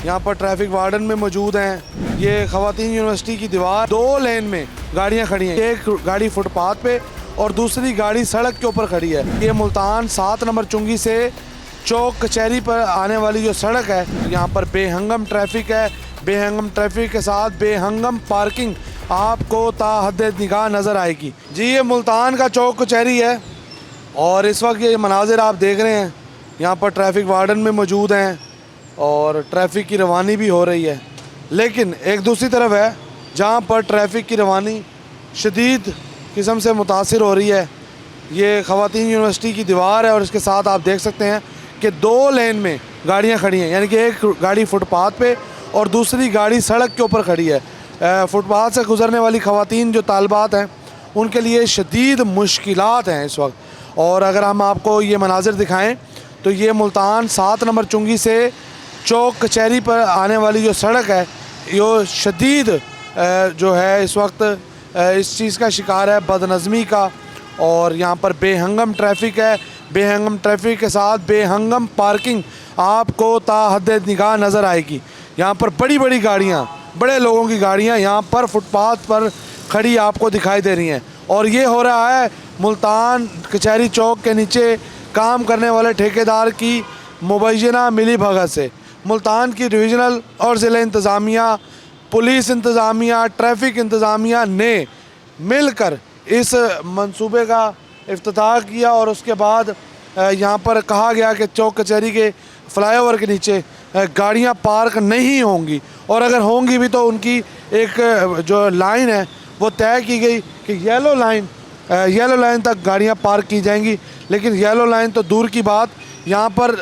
यहाँ पर traffic warden में मौजूद हैं। ये खवातीन यूनिवर्सिटी की दीवार, 2 लेन में गाड़ियाँ खड़ी हैं। एक गाड़ी फुटपाथ पे और दूसरी गाड़ी सड़क के ऊपर खड़ी है। ये मुल्तान 7 नंबर चुंगी से चौक कचहरी पर आने वाली जो सड़क है, यहाँ पर बेहंगम ट्रैफिक है। बेहंगम ट्रैफिक के साथ बेहंगम पार्किंग आपको ताहद निगाह नज़र आएगी। जी, ये मुल्तान का चौक कचहरी है और इस वक्त ये मनाजिर आप देख रहे हैं। यहाँ पर ट्रैफिक वार्डन में मौजूद हैं और ट्रैफिक की रवानी भी हो रही है। लेकिन एक दूसरी तरफ है जहाँ पर ट्रैफिक की रवानी शदीद किस्म से मुतासिर हो रही है। ये खवातीन यूनिवर्सिटी की दीवार है और इसके साथ आप देख सकते हैं कि 2 लेन में गाड़ियाँ खड़ी हैं, यानी कि एक गाड़ी फुटपाथ पे और दूसरी गाड़ी सड़क के ऊपर खड़ी है। फुटपाथ से गुजरने वाली खवातीन जो तालिबात हैं उनके लिए शदीद मुश्किलात हैं इस वक्त। और अगर हम आपको ये मनाजिर दिखाएं तो ये मुल्तान 7 नंबर चुंगी से चौक कचहरी पर आने वाली जो सड़क है, ये शदीद जो है इस वक्त इस चीज़ का शिकार है, बदनज़मी का। और यहाँ पर बेहंगम ट्रैफिक है। बेहंगम ट्रैफिक के साथ बेहंगम पार्किंग आपको ताहद निगाह नज़र आएगी। यहाँ पर बड़ी बड़ी गाड़ियाँ, बड़े लोगों की गाड़ियाँ यहाँ पर फुटपाथ पर खड़ी आपको दिखाई दे रही हैं। और ये हो रहा है मुल्तान कचहरी चौक के नीचे काम करने वाले ठेकेदार की मुबैना मिली भगत से। मुल्तान की डिवीज़नल और ज़िला इंतज़ामिया, पुलिस इंतज़ामिया, ट्रैफिक इंतज़ामिया ने मिलकर इस मंसूबे का इफ्तिताह किया और उसके बाद यहाँ पर कहा गया कि चौक कचहरी के फ्लाईओवर के नीचे गाड़ियाँ पार्क नहीं होंगी, और अगर होंगी भी तो उनकी एक जो लाइन है वो तय की गई कि येलो लाइन तक गाड़ियाँ पार्क की जाएंगी। लेकिन येलो लाइन तो दूर की बात, यहाँ पर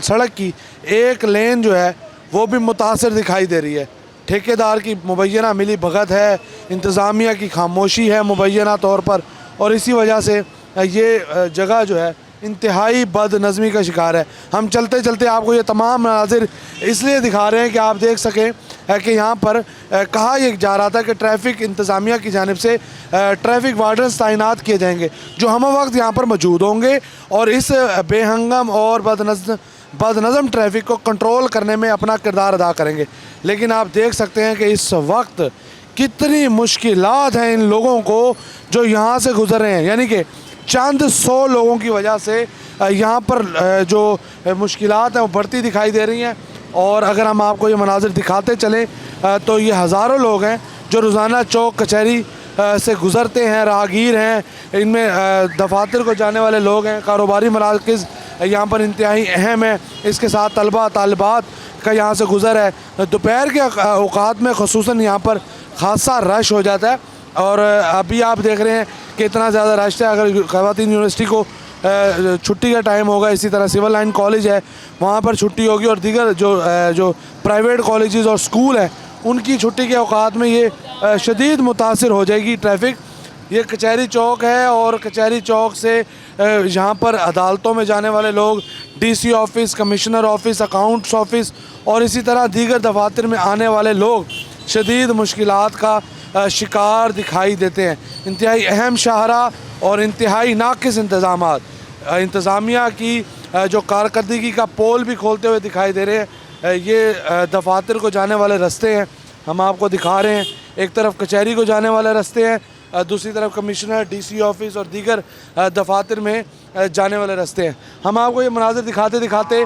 सड़क की एक लेन जो है वो भी मुतासर दिखाई दे रही है। ठेकेदार की मुबैना मिली भगत है, इंतज़ामिया की खामोशी है मुबैना तौर पर, और इसी वजह से ये जगह जो है इंतहाई बदनज़मी का शिकार है। हम चलते चलते आपको ये तमाम मनाज़िर इसलिए दिखा रहे हैं कि आप देख सकें कि यहाँ पर कहा यह जा रहा था कि ट्रैफिक इंतज़ामिया की जानिब से ट्रैफिक वार्डन्स तैनात किए जाएंगे जो हम वक्त यहाँ पर मौजूद होंगे और इस बेहंगम और बदनज़म ट्रैफिक को कंट्रोल करने में अपना किरदार अदा करेंगे। लेकिन आप देख सकते हैं कि इस वक्त कितनी मुश्किलात हैं इन लोगों को जो यहाँ से गुज़र रहे हैं, यानी कि चंद 100 लोगों की वजह से यहाँ पर जो मुश्किलात हैं वो बढ़ती दिखाई दे रही हैं। और अगर हम आपको ये मनाजिर दिखाते चलें तो ये हज़ारों लोग हैं जो रोज़ाना चौक कचहरी से गुज़रते हैं, राहगीर हैं, इनमें दफातर को जाने वाले लोग हैं, कारोबारी मराकज़ यहाँ पर इंतहाई अहम है। इसके साथ तलबा तालिबात का यहाँ से गुज़र है। दोपहर के औक़ात में ख़ुसूसन यहाँ पर ख़ासा रश हो जाता है और अभी आप देख रहे हैं कि इतना ज़्यादा रश है। अगर खवातीन यूनिवर्सिटी को छुट्टी का टाइम होगा, इसी तरह सिविल लाइन कॉलेज है वहाँ पर छुट्टी होगी, और दीगर जो प्राइवेट कॉलेजेस और स्कूल हैं उनकी छुट्टी के औक़ात में ये शदीद मुतासिर हो जाएगी ट्रैफिक। ये कचहरी चौक है और कचहरी चौक से यहाँ पर अदालतों में जाने वाले लोग, DC office, commissioner office, accounts office और इसी तरह दीगर दफातर में आने वाले लोग शदीद मुश्किलात का शिकार दिखाई देते हैं। इंतहाई अहम शाहरा और इंतहाई नाक़िस इंतज़ामात, इंतज़ामिया की जो कारकर्दगी का पोल भी खोलते हुए दिखाई दे रहे हैं। ये दफातर को जाने वाले रास्ते हैं, हम आपको दिखा रहे हैं। एक तरफ कचहरी को जाने वाले रास्ते हैं, दूसरी तरफ कमिश्नर, डीसी ऑफ़िस और दीगर दफातर में जाने वाले रास्ते हैं। हम आपको ये मनाज़िर दिखाते दिखाते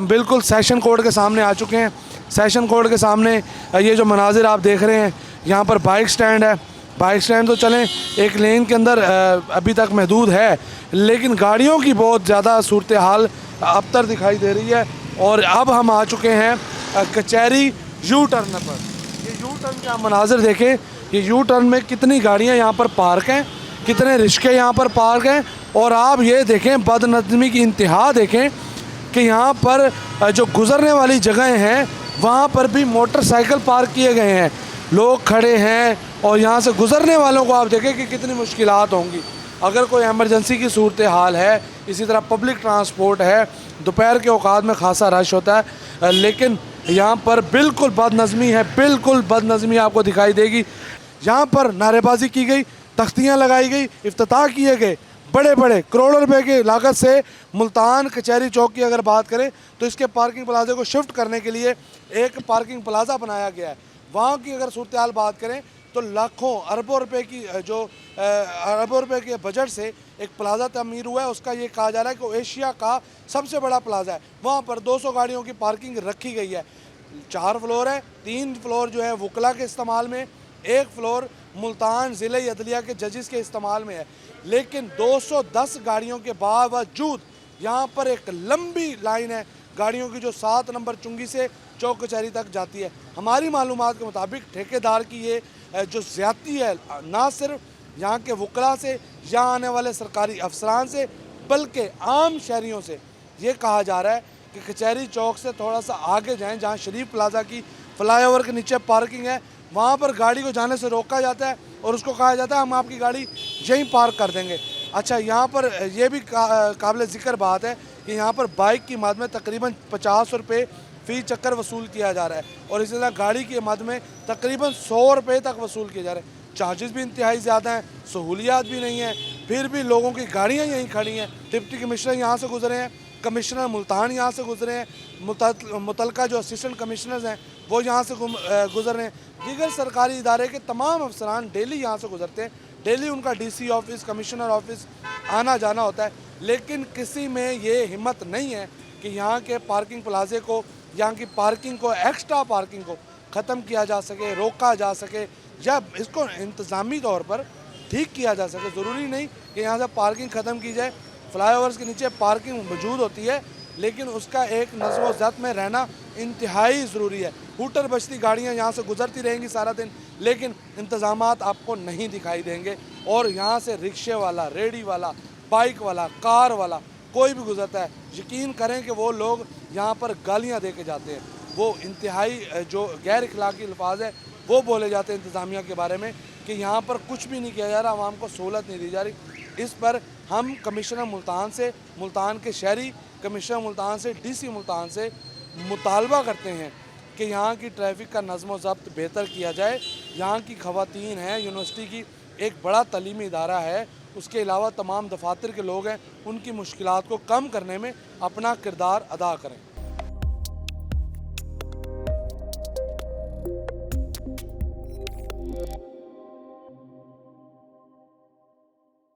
बिल्कुल सेशन कोर्ट के सामने आ चुके हैं। सेशन कोर्ट के सामने ये जो मनाज़िर आप देख रहे हैं, यहाँ पर बाइक स्टैंड है। बाइक स्टैंड तो चलें एक लेन के अंदर अभी तक महदूद है, लेकिन गाड़ियों की बहुत ज़्यादा सूरत हाल अबतर दिखाई दे रही है। और अब हम आ चुके हैं कचहरी यू टर्न पर। ये यू टर्न के आप मनाज़िर देखें, ये यू टर्न में कितनी गाड़ियाँ यहाँ पर पार्क हैं, कितने रिक्शे यहाँ पर पार्क हैं। और आप ये देखें बदनज़मी की इंतहा देखें कि यहाँ पर जो गुज़रने वाली जगहें हैं वहाँ पर भी मोटरसाइकिल पार्क किए गए हैं, लोग खड़े हैं और यहाँ से गुज़रने वालों को आप देखें कि कितनी मुश्किलात होंगी। अगर कोई एमरजेंसी की सूरत हाल है, इसी तरह पब्लिक ट्रांसपोर्ट है, दोपहर के औक़ात में ख़ासा रश होता है, लेकिन यहाँ पर बिल्कुल बदनज़मी है, बिल्कुल बदनज़मी आपको दिखाई देगी। यहाँ पर नारेबाजी की गई, तख्तियाँ लगाई गई, इफ्तिताह किए गए, बड़े बड़े करोड़ों रुपए की लागत से मुल्तान कचहरी चौक की अगर बात करें तो इसके पार्किंग प्लाजा को शिफ्ट करने के लिए एक पार्किंग प्लाजा बनाया गया है। वहाँ की अगर सूरत हाल बात करें तो लाखों अरबों रुपए की अरबों रुपए के बजट से एक प्लाजा तमीर हुआ है। उसका ये कहा जा रहा है कि एशिया का सबसे बड़ा प्लाजा है। वहाँ पर 200 गाड़ियों की पार्किंग रखी गई है। 4 फ्लोर है, 3 फ्लोर जो है वकला के इस्तेमाल में, 1 फ्लोर मुल्तान ज़िले अदलिया के जजेस के इस्तेमाल में है। लेकिन 210 गाड़ियों के बावजूद यहाँ पर एक लंबी लाइन है गाड़ियों की जो 7 नंबर चुंगी से चौक कचहरी तक जाती है। हमारी मालूमात के मुताबिक ठेकेदार की ये जो ज़्यादती है ना सिर्फ यहाँ के वकला से, यहाँ आने वाले सरकारी अफसरान से, बल्कि आम शहरियों से ये कहा जा रहा है कि कचहरी चौक से थोड़ा सा आगे जाएं, जहाँ शरीफ प्लाजा की फ्लाईओवर के नीचे पार्किंग है, वहाँ पर गाड़ी को जाने से रोका जाता है और उसको कहा जाता है हम आपकी गाड़ी यहीं पार्क कर देंगे। अच्छा, यहाँ पर यह भी काबिल ज़िक्र बात है कि यहाँ पर बाइक की मद में तकरीबन 50 रुपये फ़ी चक्कर वसूल किया जा रहा है और इसी तरह गाड़ी की मद में तकरीबन 100 रुपये तक वसूल किए जा रहे हैं। चार्जेस भी इंतहाई ज़्यादा हैं, सहूलियात भी नहीं है, फिर भी लोगों की गाड़ियाँ यहीं खड़ी हैं। डिप्टी कमिश्नर यहाँ से गुजरे हैं, कमिश्नर मुल्तान यहाँ से गुजरे हैं, मुतलका जो असिस्टेंट कमिश्नर्स हैं वो यहाँ से गुजर रहे हैं। दीगर सरकारी इदारे के तमाम अफसरान डेली यहाँ से गुजरते हैं। डेली उनका डीसी ऑफिस, कमिश्नर ऑफिस आना जाना होता है, लेकिन किसी में ये हिम्मत नहीं है कि यहाँ के पार्किंग प्लाजे को, यहाँ की पार्किंग को, एक्स्ट्रा पार्किंग को ख़त्म किया जा सके, रोका जा सके या इसको इंतज़ामी तौर पर ठीक किया जा सके। ज़रूरी नहीं कि यहाँ से पार्किंग ख़त्म की जाए। फ्लाईओवर्स के नीचे पार्किंग मौजूद होती है, लेकिन उसका एक नज़्म व ज़ब्त में रहना इंतहाई ज़रूरी है। हूटर बजती गाड़ियाँ यहाँ से गुजरती रहेंगी सारा दिन, लेकिन इंतज़ामात आपको नहीं दिखाई देंगे और यहाँ से रिक्शे वाला, रेडी वाला, बाइक वाला, कार वाला कोई भी गुजरता है, यकीन करें कि वो लोग यहाँ पर गालियाँ दे के जाते हैं। वो इंतहाई जो गैर इखलाकी अल्फाज है वो बोले जाते हैं इंतज़ामिया के बारे में कि यहाँ पर कुछ भी नहीं किया जा रहा, आवाम को सहूलत नहीं दी जा रही। इस पर हम कमिश्नर मुल्तान से, मुल्तान के शहरी कमिश्नर मुल्तान से, डीसी मुल्तान से मुतालबा करते हैं कि यहाँ की ट्रैफिक का नज़्म व ज़ब्त बेहतर किया जाए। यहाँ की ख़वातीन हैं, यूनिवर्सिटी की एक बड़ा तलीमी इदारा है, उसके अलावा तमाम दफातर के लोग हैं, उनकी मुश्किलात को कम करने में अपना किरदार अदा करें।